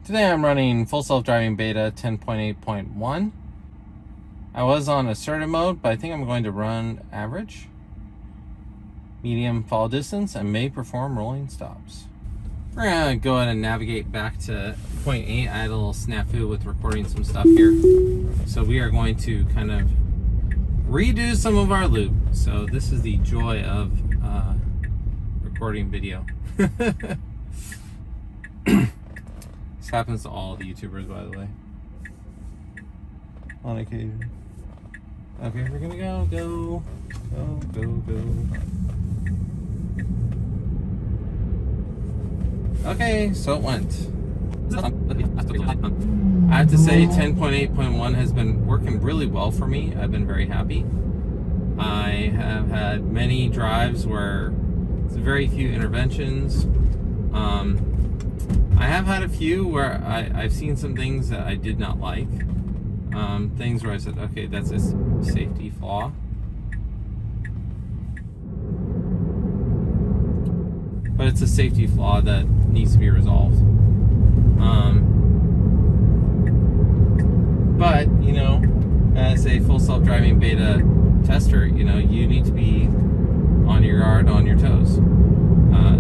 Today I'm running full self-driving beta 10.8.1. I was on assertive mode, but I think I'm going to run average, medium fall distance, and may perform rolling stops. We're gonna go ahead and navigate back to point 8. I had a little snafu with recording some stuff here. So we are going to kind of redo some of our loop. So this is the joy of recording video. This happens to all the YouTubers, by the way. On occasion. Okay, we're gonna go. Okay, so it went. I have to say 10.8.1 has been working really well for me. I've been very happy. I have had many drives where it's very few interventions. I have had a few where I've seen some things that I did not like. Things where I said, okay, that's a safety flaw. But it's a safety flaw that needs to be resolved. But, you know, as a full self-driving beta tester, you know, you need to be on your guard, on your toes.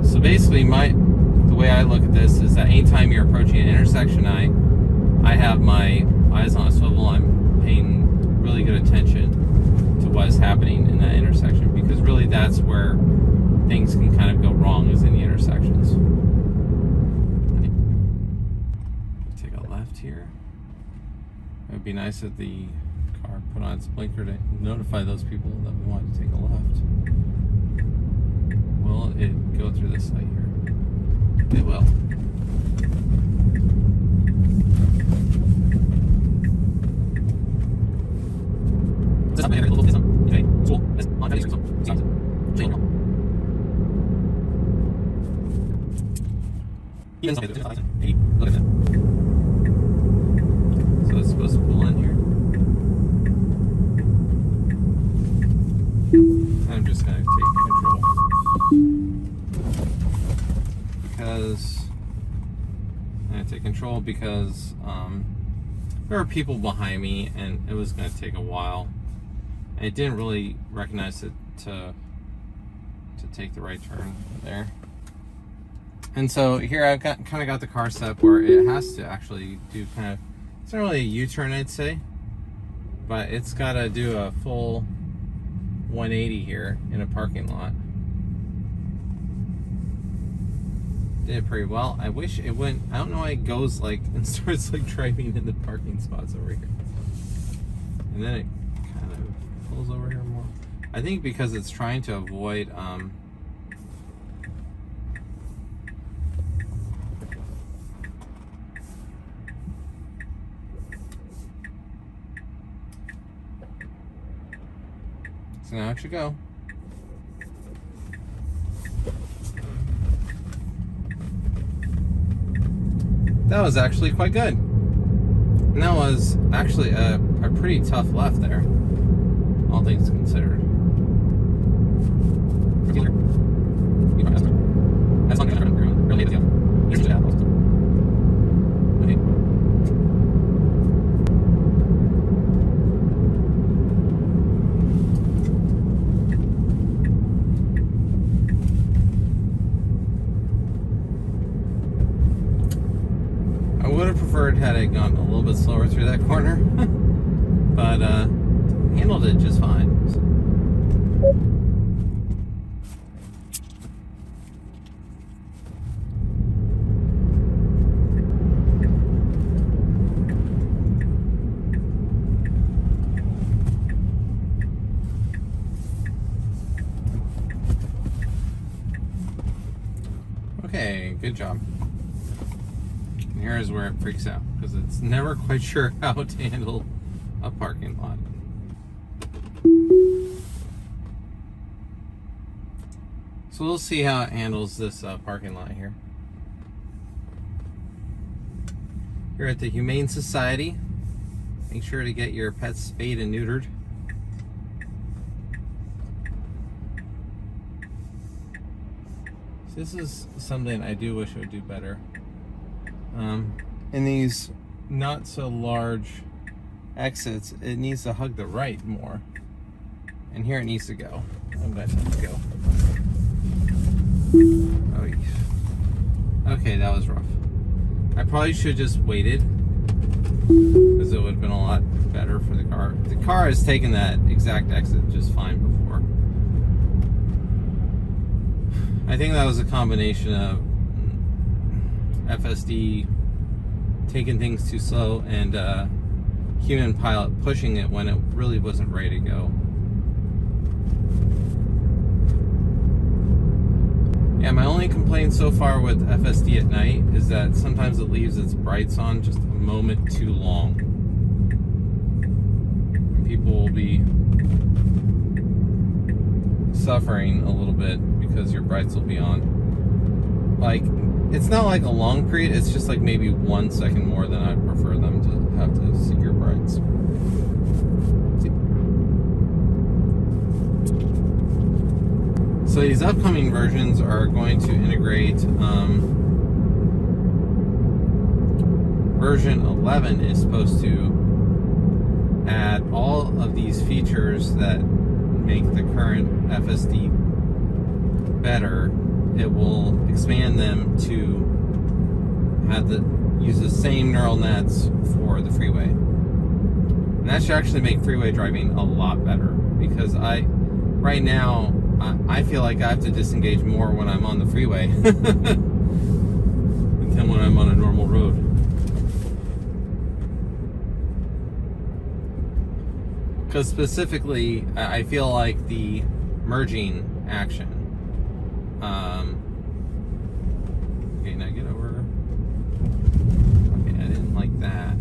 So basically, the way I look at this is that anytime you're approaching an intersection, I have my eyes on a swivel. I'm paying really good attention to what is happening in that intersection, because really that's where things can kind of go wrong, is in the intersections. Take a left here. It would be nice if the car put on its blinker to notify those people that we want to take a left. Will it go through this light here? It will. So it's supposed to pull in here. I'm just going to take control, because I'm going to take control because there are people behind me and it was going to take a while. And it didn't really recognize it to take the right turn there. And so here I've kind of got the car set up where it has to actually do kind of, it's not really a U-turn, I'd say, but it's got to do a full 180 here in a parking lot. Did it pretty well. I wish it went, I don't know why it goes like and starts like driving in the parking spots over here, and then it kind of pulls over here more. I think because it's trying to avoid so now it should go. That was actually quite good. And that was actually a pretty tough left there, all things considered. I would have preferred had it gone a little bit slower through that corner, but handled it just fine. Okay, good job. Here's where it freaks out, because it's never quite sure how to handle a parking lot. So we'll see how it handles this parking lot here. Here at the Humane Society, make sure to get your pets spayed and neutered. This is something I do wish it would do better. in these not so large exits, it needs to hug the right more. And here it needs to go. I'm going to have to go. Oh, yeah. Okay, that was rough. I probably should have just waited, because it would have been a lot better for the car. The car has taken that exact exit just fine before. I think that was a combination of FSD taking things too slow and human pilot pushing it when it really wasn't ready to go. Yeah, my only complaint so far with FSD at night is that sometimes it leaves its brights on just a moment too long. And people will be suffering a little bit because your brights will be on. Like, it's not like a long period, it's just like maybe 1 second more than I'd prefer them to have to see your brights. So these upcoming versions are going to integrate version 11 is supposed to add all of these features that make the current FSD better. It will expand them to have use the same neural nets for the freeway. And that should actually make freeway driving a lot better, because right now I feel like I have to disengage more when I'm on the freeway than when I'm on a normal road. Because specifically, I feel like the merging action. Okay, now get over. Okay, I didn't like that.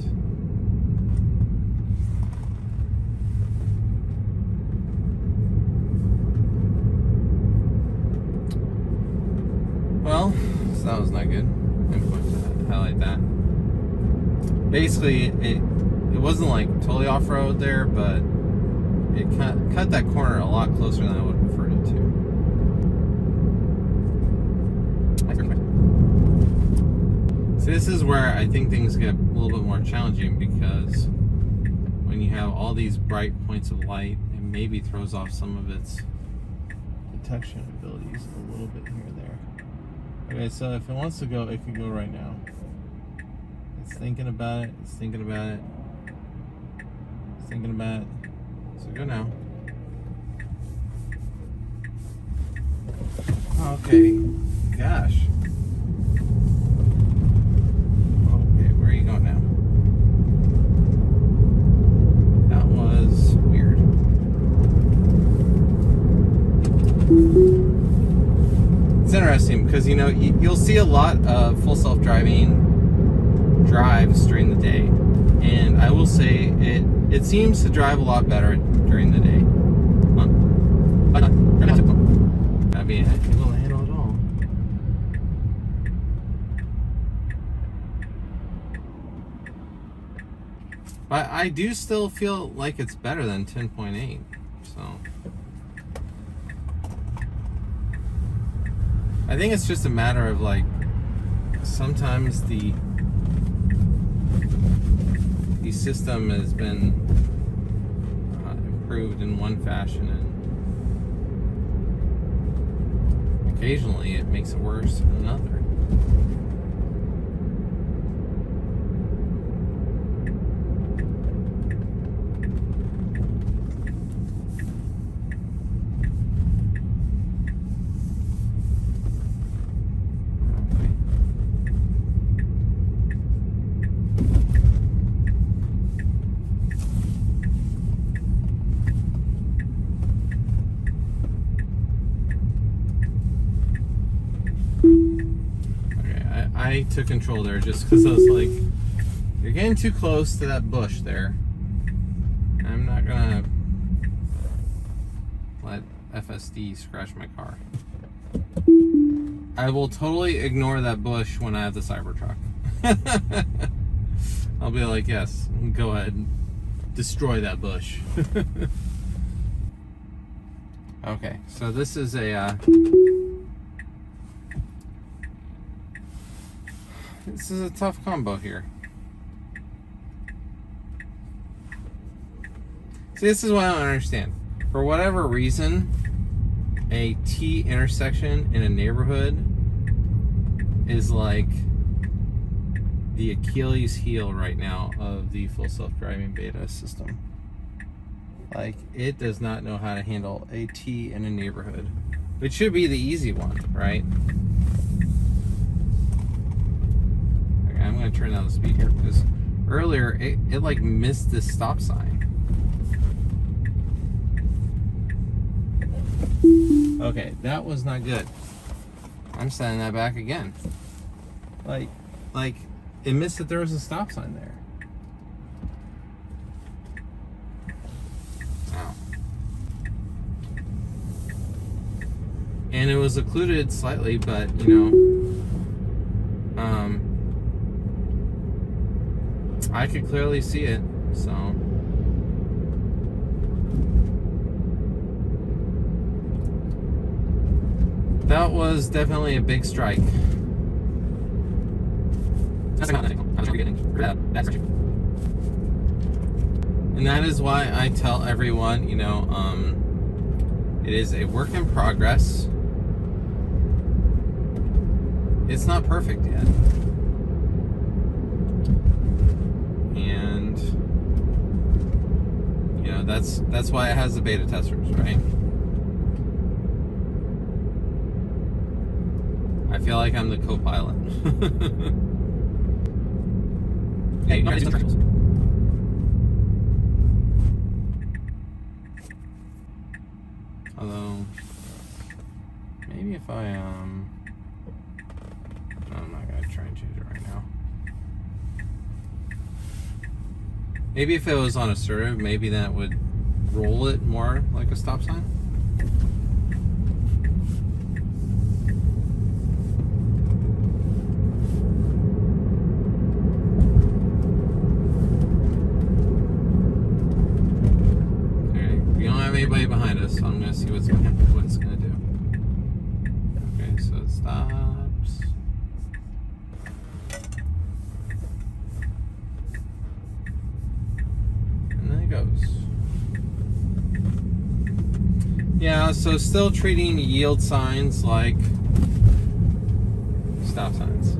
Well, so that was not good. I'm going to highlight that. Basically, it wasn't like totally off-road there, but it cut that corner a lot closer than I would have preferred it to. So this is where I think things get a little bit more challenging, because when you have all these bright points of light, it maybe throws off some of its detection abilities a little bit here and there. Okay, so if it wants to go, it can go right now. It's thinking about it, it's thinking about it, it's thinking about it. So go now. Okay, gosh. Okay, where are you going now? That was weird. It's interesting because, you know, you'll see a lot of full self-driving drives during the day, and I will say it seems to drive a lot better during the day. I mean, I can able to handle it all. But I do still feel like it's better than 10.8, so I think it's just a matter of, like, sometimes the system has been improved in one fashion, and occasionally it makes it worse in another. I took control there just because I was like, you're getting too close to that bush there. I'm not gonna let FSD scratch my car. I will totally ignore that bush when I have the Cybertruck. I'll be like, yes, go ahead and destroy that bush. Okay, so this is a this is a tough combo here. See, this is what I don't understand. For whatever reason, a T intersection in a neighborhood is like the Achilles heel right now of the full self-driving beta system. Like, it does not know how to handle a T in a neighborhood. It should be the easy one, right? Okay, I'm going to turn down the speed here because earlier it like missed this stop sign. Okay, that was not good. I'm sending that back again. Like it missed that there was a stop sign there. Wow. And it was occluded slightly, but you know, I could clearly see it, so. That was definitely a big strike. And that is why I tell everyone, you know, it is a work in progress. It's not perfect yet. And, you know, that's why it has the beta testers, right? I feel like I'm the co-pilot. Hey, although, maybe if I, I'm not gonna try and change it right now. Maybe if it was on assertive, maybe that would roll it more like a stop sign. Anybody behind us, so I'm going to see what it's going to do. Okay, so it stops. And then it goes. Yeah, so still treating yield signs like stop signs.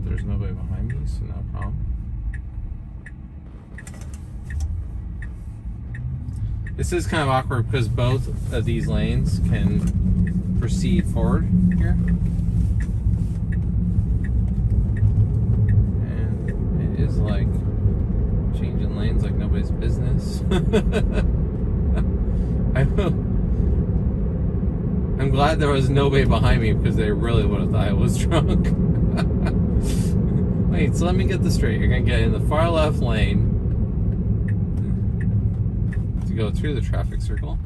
There's nobody behind me, so no problem. This is kind of awkward because both of these lanes can proceed forward here. And it is like changing lanes like nobody's business. I'm glad there was nobody behind me because they really would have thought I was drunk. Wait, so let me get this straight. You're going to get in the far left lane to go through the traffic circle.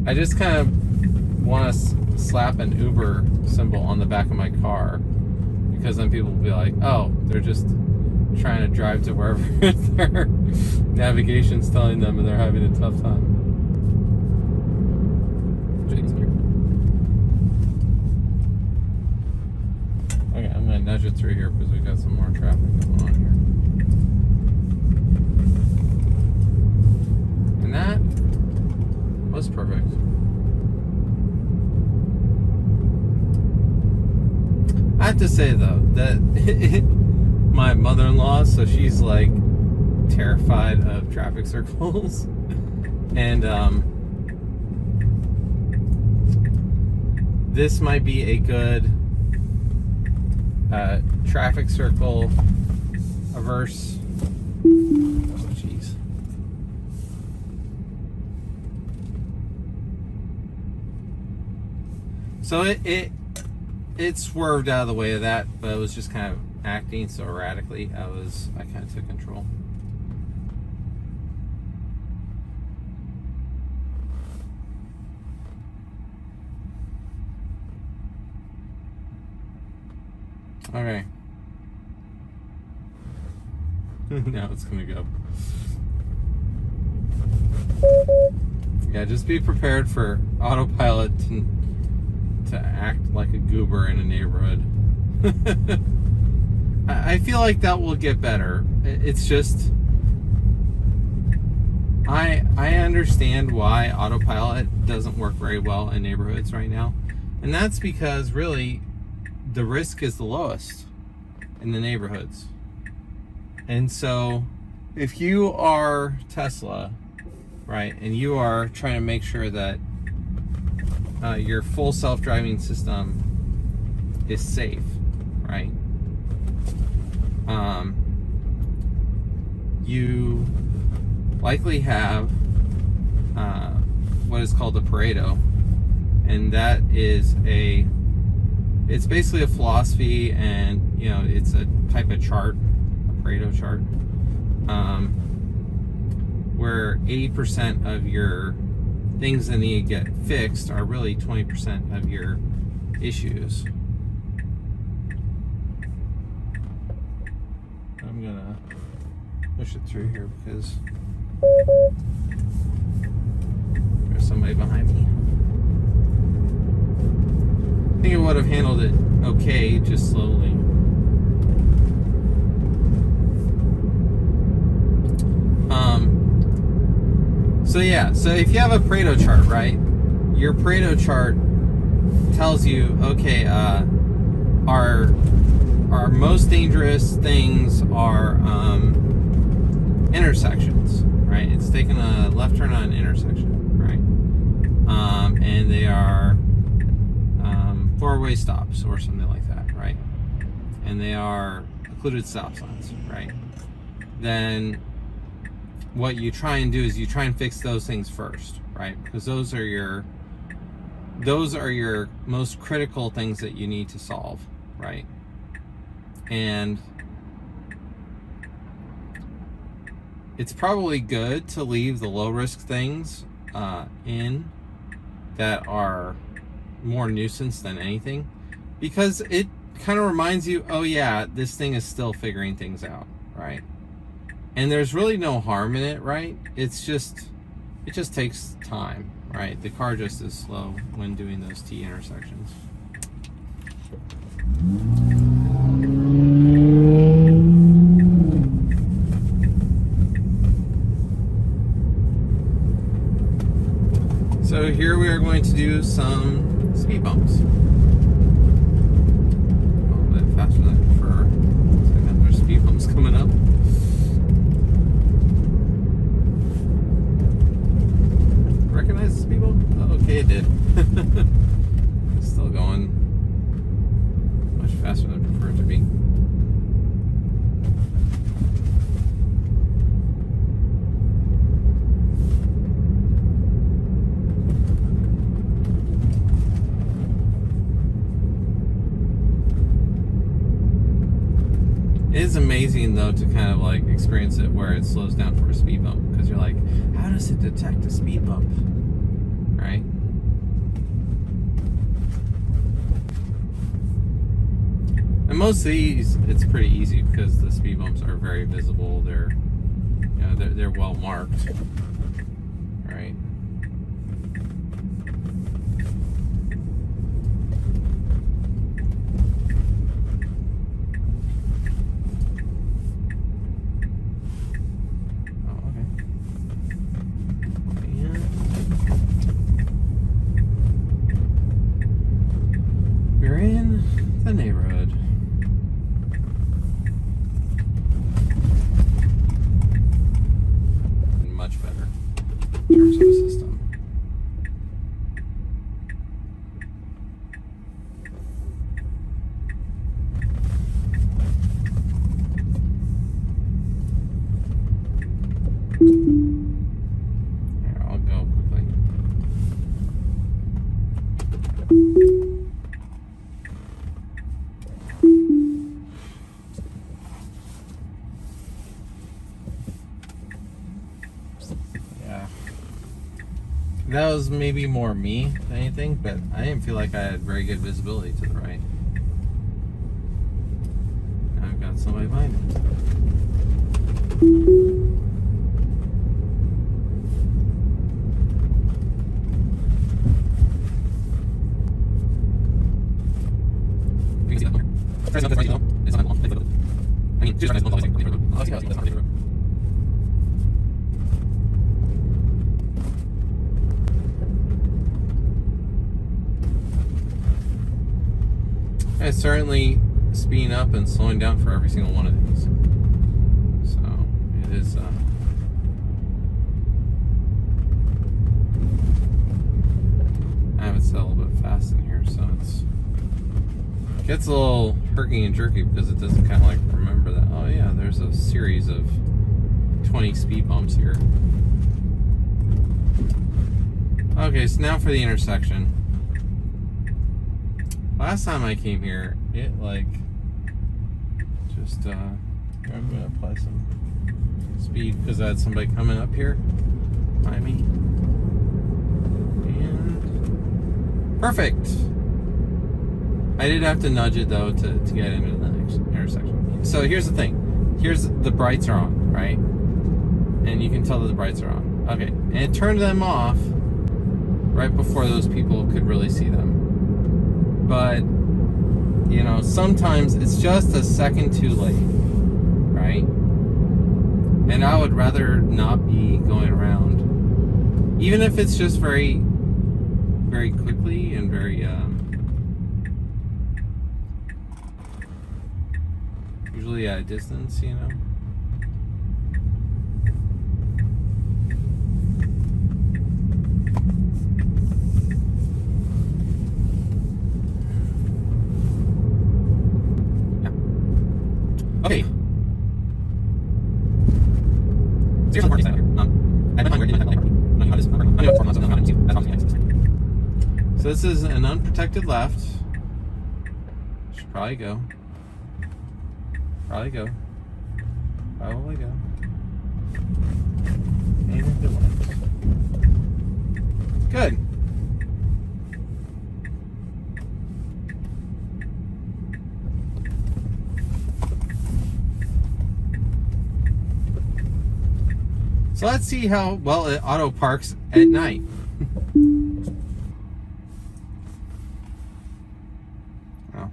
I just kind of want to slap an Uber symbol on the back of my car because then people will be like, oh, they're just trying to drive to wherever their navigation's telling them and they're having a tough time. Okay, I'm going to nudge it through here because we've got some more traffic going on here. And that was perfect. I have to say though that my mother-in-law, so she's like terrified of traffic circles, and this might be a good traffic circle averse. Oh, jeez. So it swerved out of the way of that, but it was just kind of acting so erratically. I kind of took control. Okay. Now it's gonna go. Yeah, just be prepared for autopilot to act like a goober in a neighborhood. I feel like that will get better. It's just, I understand why autopilot doesn't work very well in neighborhoods right now, and that's because really the risk is the lowest in the neighborhoods. And so if you are Tesla, right, and you are trying to make sure that your full self-driving system is safe, right, you likely have what is called a Pareto, and that is it's basically a philosophy, and it's a type of chart, a Pareto chart, where 80% of your things that need to get fixed are really 20% of your issues. I'm gonna push it through here because there's somebody behind me. I think I would have handled it okay, just slowly. So yeah, so if you have a Pareto chart, right, your Pareto chart tells you, okay, our most dangerous things are intersections, right? It's taking a left turn on an intersection, right? And they are four-way stops or something like that, right? And they are occluded stop signs, right? Then what you try and do is you try and fix those things first, right? Because those are your most critical things that you need to solve, right? And it's probably good to leave the low risk things in that are more nuisance than anything, because it kind of reminds you, oh yeah, this thing is still figuring things out, right? And there's really no harm in it, right? It just takes time, right? The car just is slow when doing those T intersections. So here we are going to do some speed bumps. A little bit faster than I prefer. So I got their speed bumps coming up. Recognize the speed bump? Oh, okay, it did. Still going much faster than I prefer it to be. It is amazing though to kind of like experience it where it slows down for a speed bump, because you're like, how does it detect a speed bump, right? And most of these, it's pretty easy because the speed bumps are very visible. They're they're well marked, right? We're in the neighborhood. Much better in terms of a system. Here, I'll go quickly. That was maybe more me than anything, but I didn't feel like I had very good visibility to the right. I've got somebody behind me. It's certainly speeding up and slowing down for every single one of these. So it is. I have it set a little bit fast in here, so it gets a little herky and jerky because it doesn't kind of like remember that. Oh yeah, there's a series of 20 speed bumps here. Okay, so now for the intersection. Last time I came here, it like just I'm gonna apply some speed because I had somebody coming up here behind me. And perfect. I did have to nudge it though to get into the next intersection. So here's the thing. Here's the brights are on, right? And you can tell that the brights are on. Okay, and it turned them off right before those people could really see them. But, you know, sometimes it's just a second too late, right? And I would rather not be going around, even if it's just very, very quickly and very, usually at a distance, you know? Okay. So this is an unprotected left. Should probably go. Probably go. Probably go. And it went. Good. So let's see how well it auto parks at night. Oh.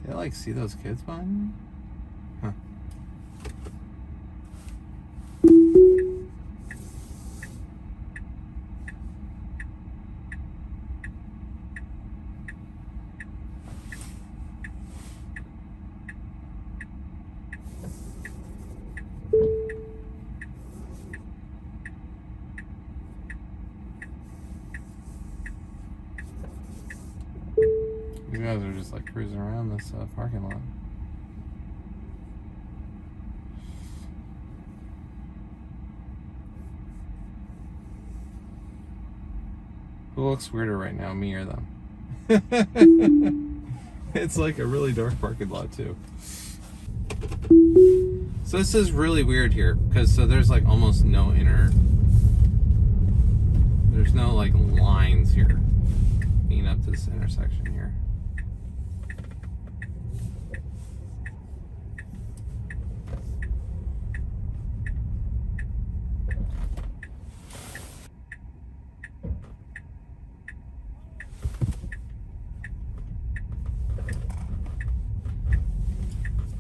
Did I like see those kids behind me? Huh. These guys are just like cruising around this parking lot. Who looks weirder right now, me or them? It's like a really dark parking lot too. So this is really weird here because so there's like almost no there's no like lines here leading up to this intersection here.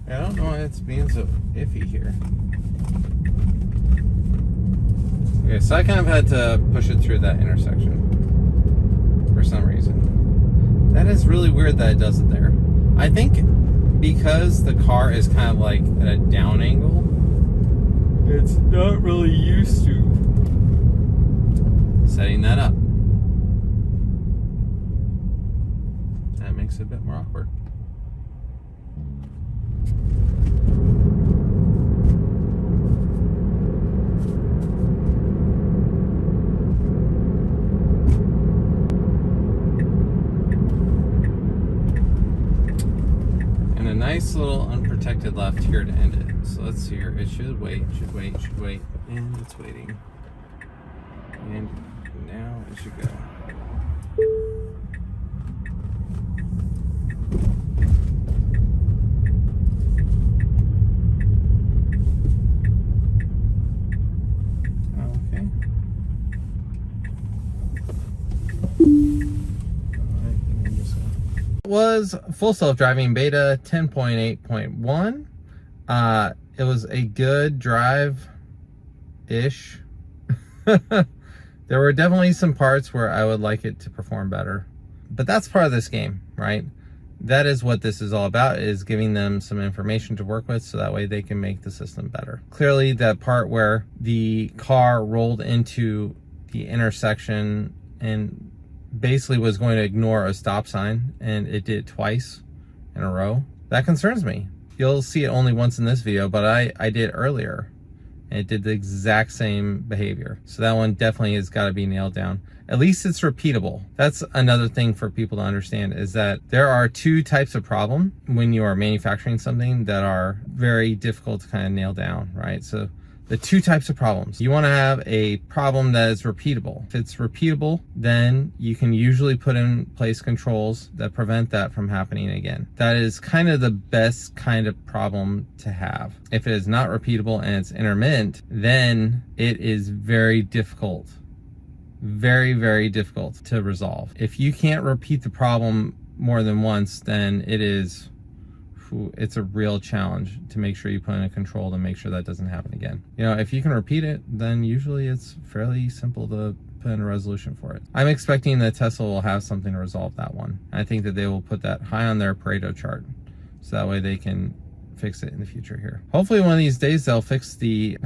I don't know why it's being so iffy here. Okay, so I kind of had to push it through that intersection for some reason. That is really weird that it does it there. I think because the car is kind of like at a down angle, it's not really used to setting that up. That makes it a bit more awkward. Nice little unprotected left here to end it. So let's see here. It should wait, and it's waiting. And now it should go. It was full self-driving beta 10.8.1. It was a good drive-ish. There were definitely some parts where I would like it to perform better, but that's part of this game, right? That is what this is all about, is giving them some information to work with so that way they can make the system better. Clearly, that part where the car rolled into the intersection and basically was going to ignore a stop sign, and it did it twice in a row, that concerns me. You'll see it only once in this video, but I did earlier, and it did the exact same behavior. So that one definitely has got to be nailed down. At least it's repeatable. That's another thing for people to understand, is that there are two types of problem when you are manufacturing something that are very difficult to kind of nail down, right? So the two types of problems. You want to have a problem that is repeatable. If it's repeatable, then you can usually put in place controls that prevent that from happening again. That is kind of the best kind of problem to have. If it is not repeatable and it's intermittent, then it is very difficult. Very, very difficult to resolve. If you can't repeat the problem more than once, then it's a real challenge to make sure you put in a control to make sure that doesn't happen again. You know, if you can repeat it, then usually it's fairly simple to put in a resolution for it. I'm expecting that Tesla will have something to resolve that one. I think that they will put that high on their Pareto chart, so that way they can fix it in the future here. Hopefully one of these days they'll fix the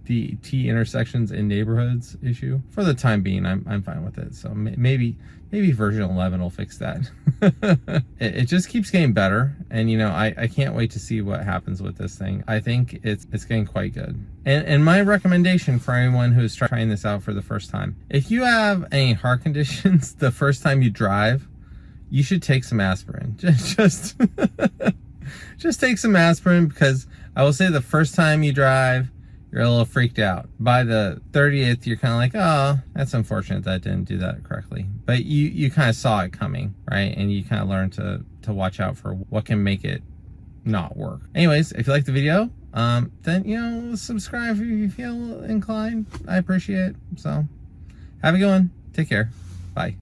the T intersections in neighborhoods issue. For the time being, I'm fine with it. So maybe version 11 will fix that. It just keeps getting better, and you know, I can't wait to see what happens with this thing. I think it's getting quite good. And my recommendation for anyone who's trying this out for the first time, if you have any heart conditions the first time you drive, you should take some aspirin. Just take some aspirin, because I will say the first time you drive, you're a little freaked out. By the 30th, you're kind of like, oh, that's unfortunate that I didn't do that correctly. But you kind of saw it coming, right? And you kind of learn to watch out for what can make it not work. Anyways, if you like the video, then, you know, subscribe if you feel inclined. I appreciate it. So have a good one. Take care. Bye.